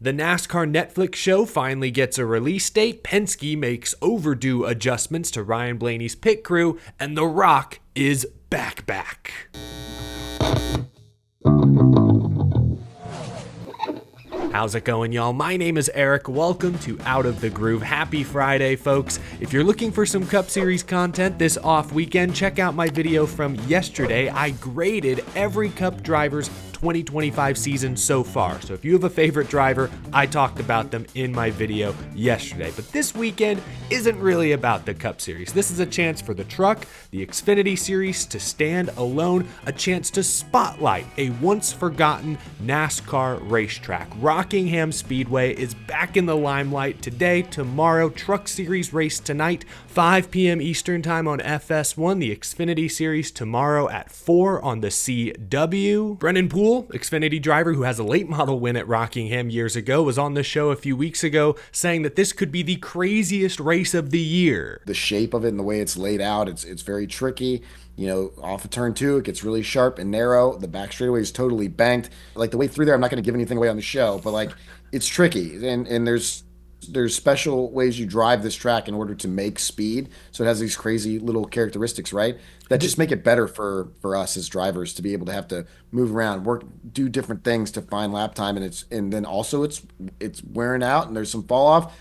The NASCAR Netflix show finally gets a release date, Penske makes overdue adjustments to Ryan Blaney's pit crew, and The Rock is back. How's it going, y'all? My name is Eric. Welcome to Out of the Groove. Happy Friday, folks. If you're looking for some Cup Series content this off weekend, check out my video from yesterday. I graded every Cup driver's 2025 season so far. So if you have a favorite driver, I talked about them in my video yesterday. But this weekend isn't really about the Cup Series. This is a chance for the truck, the Xfinity Series to stand alone, a chance to spotlight a once forgotten NASCAR racetrack. Rockingham Speedway is back in the limelight today, tomorrow. Truck Series race tonight, 5 p.m. Eastern Time on FS1. The Xfinity Series tomorrow at 4 on the CW. Brennan Poole, Xfinity driver who has a late model win at Rockingham years ago, was on the show a few weeks ago saying that this could be the craziest race of the year. The shape of it and the way it's laid out, it's very tricky. You know, off of turn 2, it gets really sharp and narrow. The back straightaway is totally banked. Like the way through there, I'm not going to give anything away on the show, but like it's tricky. And there's special ways you drive this track in order to make speed. So it has these crazy little characteristics, right? That just make it better for us as drivers to be able to have to move around, work, do different things to find lap time, and then also it's wearing out and there's some fall off.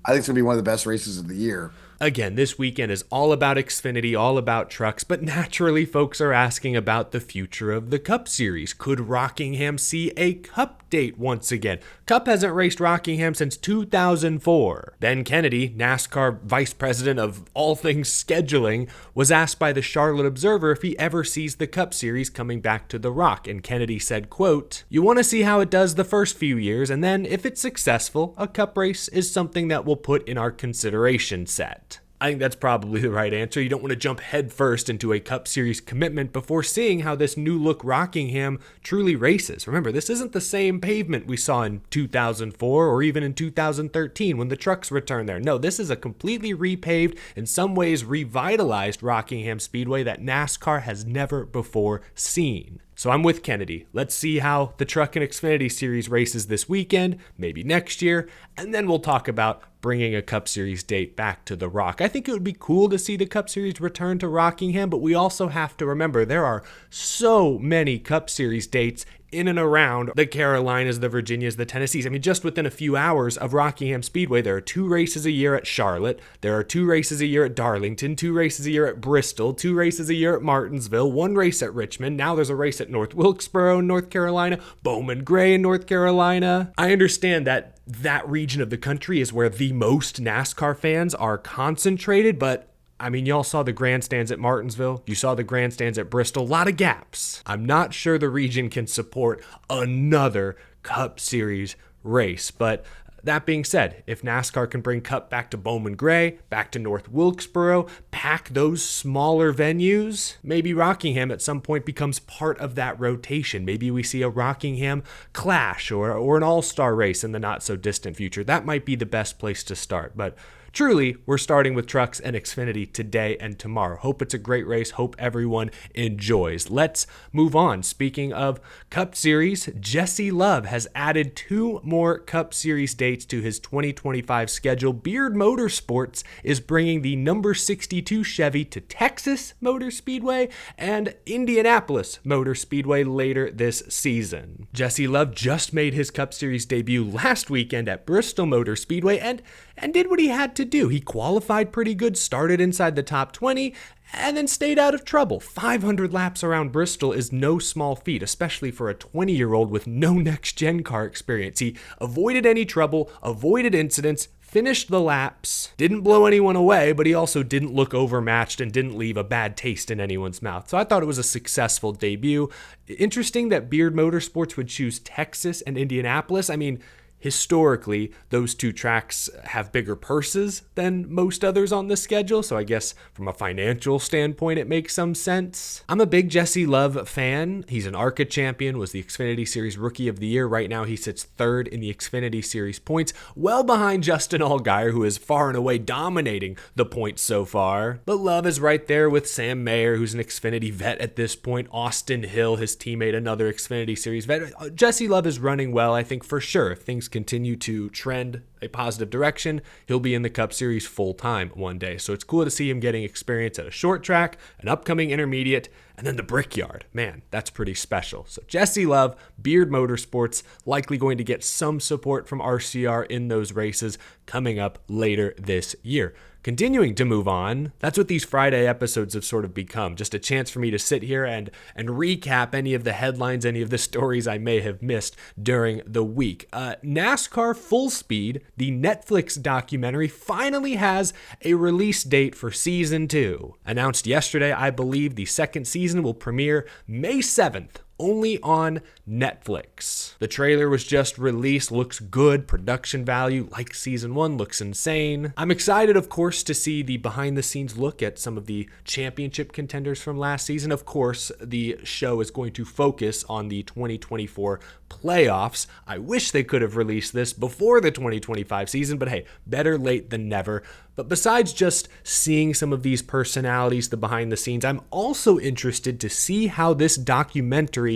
I think it's gonna be one of the best races of the year. Again, this weekend is all about Xfinity, all about trucks, but naturally folks are asking about the future of the Cup Series. Could Rockingham see a Cup date once again? Cup hasn't raced Rockingham since 2004. Ben Kennedy, NASCAR Vice President of all things scheduling, was asked by the Charlotte Observer if he ever sees the Cup Series coming back to the Rock, and Kennedy said, quote, "You want to see how it does the first few years, and then if it's successful, a Cup race is something that we'll put in our consideration set." I think that's probably the right answer. You don't want to jump headfirst into a Cup Series commitment before seeing how this new look Rockingham truly races. Remember, this isn't the same pavement we saw in 2004 or even in 2013 when the trucks returned there. No, this is a completely repaved, in some ways revitalized Rockingham Speedway that NASCAR has never before seen. So I'm with Kennedy. Let's see how the Truck and Xfinity Series races this weekend, maybe next year, and then we'll talk about bringing a Cup Series date back to the Rock. I think it would be cool to see the Cup Series return to Rockingham, but we also have to remember there are so many Cup Series dates in and around the Carolinas, the Virginias, the Tennessees. I mean, just within a few hours of Rockingham Speedway, there are 2 races a year at Charlotte. There are 2 races a year at Darlington, 2 races a year at Bristol, 2 races a year at Martinsville, 1 race at Richmond. Now there's a race at North Wilkesboro in North Carolina, Bowman Gray in North Carolina. I understand that region of the country is where the most NASCAR fans are concentrated, but I mean, y'all saw the grandstands at Martinsville. You saw the grandstands at Bristol. A lot of gaps. I'm not sure the region can support another Cup Series race. But that being said, if NASCAR can bring Cup back to Bowman Gray, back to North Wilkesboro, pack those smaller venues, maybe Rockingham at some point becomes part of that rotation. Maybe we see a Rockingham Clash or an all-star race in the not-so-distant future. That might be the best place to start. But truly, we're starting with trucks and Xfinity today and tomorrow. Hope it's a great race. Hope everyone enjoys. Let's move on. Speaking of Cup Series, Jesse Love has added 2 more Cup Series dates to his 2025 schedule. Beard Motorsports is bringing the number 62 Chevy to Texas Motor Speedway and Indianapolis Motor Speedway later this season. Jesse Love just made his Cup Series debut last weekend at Bristol Motor Speedway and did what he had to do. He qualified pretty good, started inside the top 20, and then stayed out of trouble. 500 laps around Bristol is no small feat, especially for a 20-year-old with no next-gen car experience. He avoided any trouble, avoided incidents, finished the laps, didn't blow anyone away, but he also didn't look overmatched and didn't leave a bad taste in anyone's mouth. So I thought it was a successful debut. Interesting that Beard Motorsports would choose Texas and Indianapolis. I mean, historically, those 2 tracks have bigger purses than most others on the schedule, so I guess from a financial standpoint, it makes some sense. I'm a big Jesse Love fan. He's an ARCA champion, was the Xfinity Series Rookie of the Year. Right now, he sits 3rd in the Xfinity Series points, well behind Justin Allgaier, who is far and away dominating the points so far. But Love is right there with Sam Mayer, who's an Xfinity vet at this point, Austin Hill, his teammate, another Xfinity Series vet. Jesse Love is running well, I think, for sure. If things things continue to trend a positive direction, he'll be in the Cup Series full time one day. So it's cool to see him getting experience at a short track, an upcoming intermediate, and then the Brickyard. Man, that's pretty special. So Jesse Love, Beard Motorsports, likely going to get some support from RCR in those races coming up later this year. Continuing to move on, that's what these Friday episodes have sort of become. Just a chance for me to sit here and recap any of the headlines, any of the stories I may have missed during the week. NASCAR Full Speed, the Netflix documentary, finally has a release date for season 2. Announced yesterday, I believe the second season will premiere May 7th. Only on Netflix. The trailer was just released, looks good, production value, like season 1, looks insane. I'm excited, of course, to see the behind-the-scenes look at some of the championship contenders from last season. Of course, the show is going to focus on the 2024 playoffs. I wish they could have released this before the 2025 season, but hey, better late than never. But besides just seeing some of these personalities, the behind the scenes, I'm also interested to see how this documentary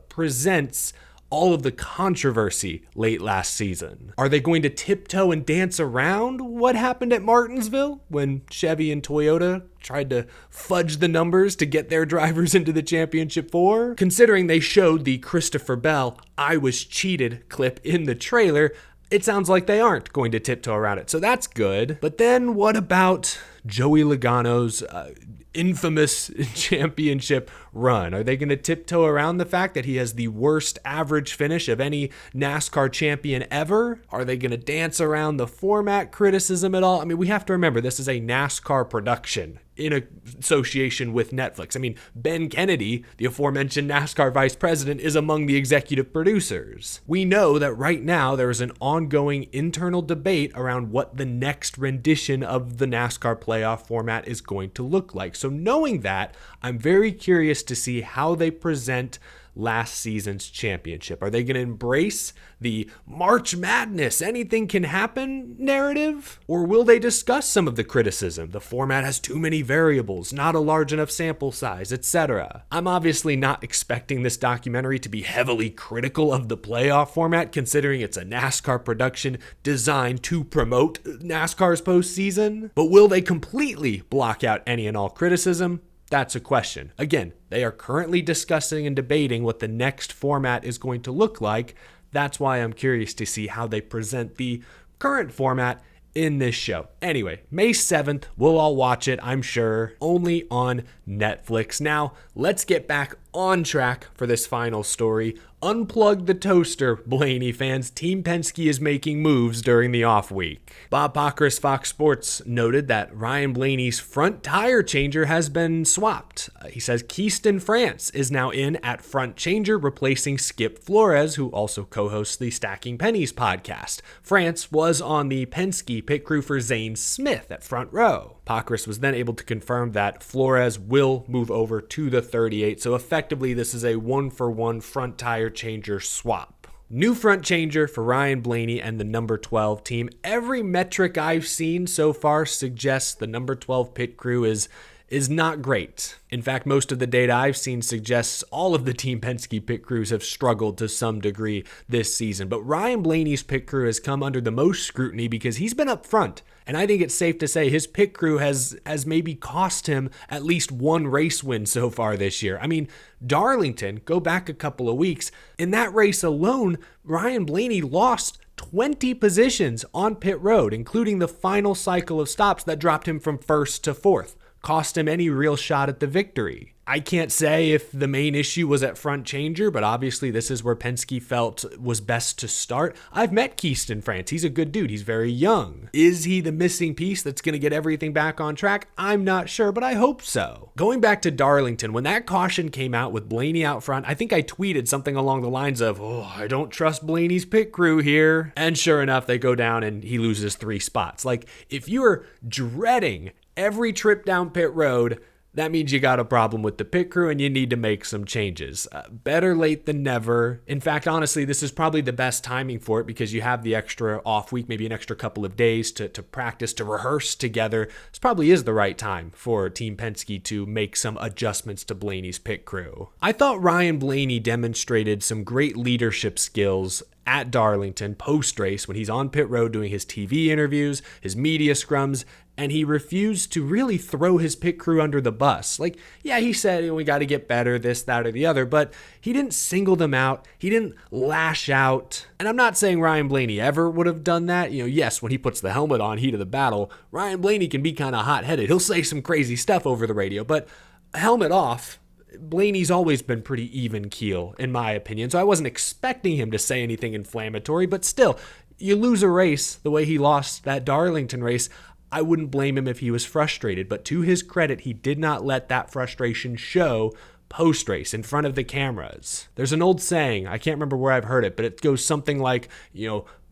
presents all of the controversy late last season. Are they going to tiptoe and dance around what happened at Martinsville when Chevy and Toyota tried to fudge the numbers to get their drivers into the championship 4? Considering they showed the Christopher Bell "I was cheated" clip in the trailer, it sounds like they aren't going to tiptoe around it, so that's good. But then what about Joey Logano's infamous championship run? Are they going to tiptoe around the fact that he has the worst average finish of any NASCAR champion ever? Are they going to dance around the format criticism at all? I mean, we have to remember this is a NASCAR production in association with Netflix. I mean, Ben Kennedy, the aforementioned NASCAR vice president, is among the executive producers. We know that right now there is an ongoing internal debate around what the next rendition of the NASCAR playoff format is going to look like. So knowing that, I'm very curious to see how they present last season's championship. Are they going to embrace the March Madness, anything can happen narrative? Or will they discuss some of the criticism? The format has too many variables, not a large enough sample size, etc. I'm obviously not expecting this documentary to be heavily critical of the playoff format, considering it's a NASCAR production designed to promote NASCAR's postseason. But will they completely block out any and all criticism? That's a question. Again, they are currently discussing and debating what the next format is going to look like. That's why I'm curious to see how they present the current format in this show. Anyway, May 7th, we'll all watch it, I'm sure, only on Netflix. Now, let's get back on track for this final story. Unplug the toaster, Blaney fans. Team Penske is making moves during the off week. Bob Pockrass, Fox Sports, noted that Ryan Blaney's front tire changer has been swapped. He says Keaston France is now in at front changer, replacing Skip Flores, who also co-hosts the Stacking Pennies podcast. France was on the Penske pit crew for Zane Smith at front row. Pockrass was then able to confirm that Flores will move over to the 38, so effectively this is a one-for-one front tire changer swap. New front changer for Ryan Blaney and the number 12 team. Every metric I've seen so far suggests the number 12 pit crew is not great. In fact, most of the data I've seen suggests all of the Team Penske pit crews have struggled to some degree this season. But Ryan Blaney's pit crew has come under the most scrutiny because he's been up front. And I think it's safe to say his pit crew has maybe cost him at least one race win so far this year. I mean, Darlington, go back a couple of weeks, in that race alone, Ryan Blaney lost 20 positions on pit road, including the final cycle of stops that dropped him from first to fourth. Cost him any real shot at the victory. I can't say if the main issue was at front changer, but obviously this is where Penske felt was best to start. I've met Keaston France. He's a good dude. He's very young. Is he the missing piece that's going to get everything back on track? I'm not sure, but I hope so. Going back to Darlington, when that caution came out with Blaney out front, I think I tweeted something along the lines of, I don't trust Blaney's pit crew here. And sure enough, they go down and he loses 3 spots. Like, if you're dreading every trip down pit road, that means you got a problem with the pit crew and you need to make some changes. Better late than never. In fact, honestly, this is probably the best timing for it because you have the extra off week, maybe an extra couple of days to practice, to rehearse together. This probably is the right time for Team Penske to make some adjustments to Blaney's pit crew. I thought Ryan Blaney demonstrated some great leadership skills at Darlington post-race when he's on pit road doing his TV interviews, his media scrums, and he refused to really throw his pit crew under the bus. Like, yeah, he said, we got to get better, this, that, or the other, but he didn't single them out. He didn't lash out. And I'm not saying Ryan Blaney ever would have done that. Yes, when he puts the helmet on, heat of the battle, Ryan Blaney can be kind of hot-headed. He'll say some crazy stuff over the radio, but helmet off, Blaney's always been pretty even keel, in my opinion. So I wasn't expecting him to say anything inflammatory, but still, you lose a race the way he lost that Darlington race. I wouldn't blame him if he was frustrated, but to his credit, he did not let that frustration show post-race in front of the cameras. There's an old saying, I can't remember where I've heard it, but it goes something like,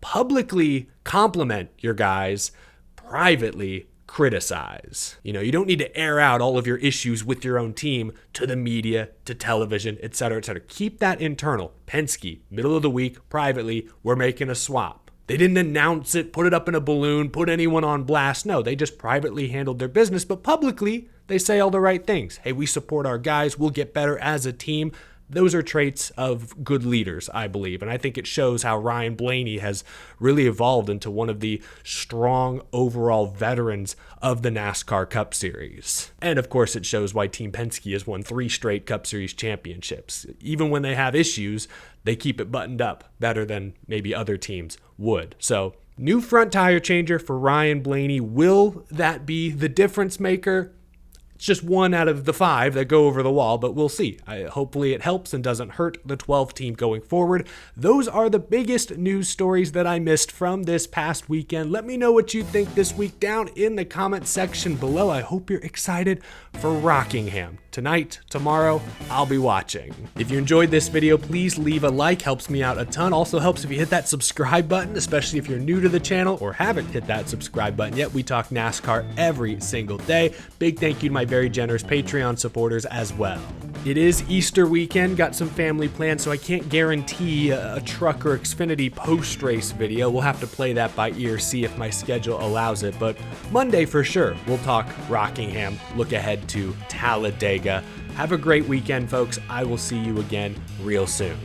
publicly compliment your guys, privately criticize. You don't need to air out all of your issues with your own team to the media, to television, etc., etc. Keep that internal. Penske, middle of the week, privately, we're making a swap. They didn't announce it, put it up in a balloon, put anyone on blast. No, they just privately handled their business, but publicly, they say all the right things. Hey, we support our guys. We'll get better as a team. Those are traits of good leaders, I believe. And I think it shows how Ryan Blaney has really evolved into one of the strong overall veterans of the NASCAR Cup Series. And of course, it shows why Team Penske has won 3 straight Cup Series championships. Even when they have issues, they keep it buttoned up better than maybe other teams would. So, new front tire changer for Ryan Blaney. Will that be the difference maker? It's just 1 out of the 5 that go over the wall, but we'll see. Hopefully it helps and doesn't hurt the 12 team going forward. Those are the biggest news stories that I missed from this past weekend. Let me know what you think this week down in the comment section below. I hope you're excited for Rockingham. Tonight, tomorrow, I'll be watching. If you enjoyed this video, please leave a like. Helps me out a ton. Also helps if you hit that subscribe button, especially if you're new to the channel or haven't hit that subscribe button yet. We talk NASCAR every single day. Big thank you to my very generous Patreon supporters as well. It is Easter weekend, got some family plans, so I can't guarantee a truck or Xfinity post-race video. We'll have to play that by ear, see if my schedule allows it, but Monday for sure, we'll talk Rockingham, look ahead to Talladega. Have a great weekend, folks. I will see you again real soon.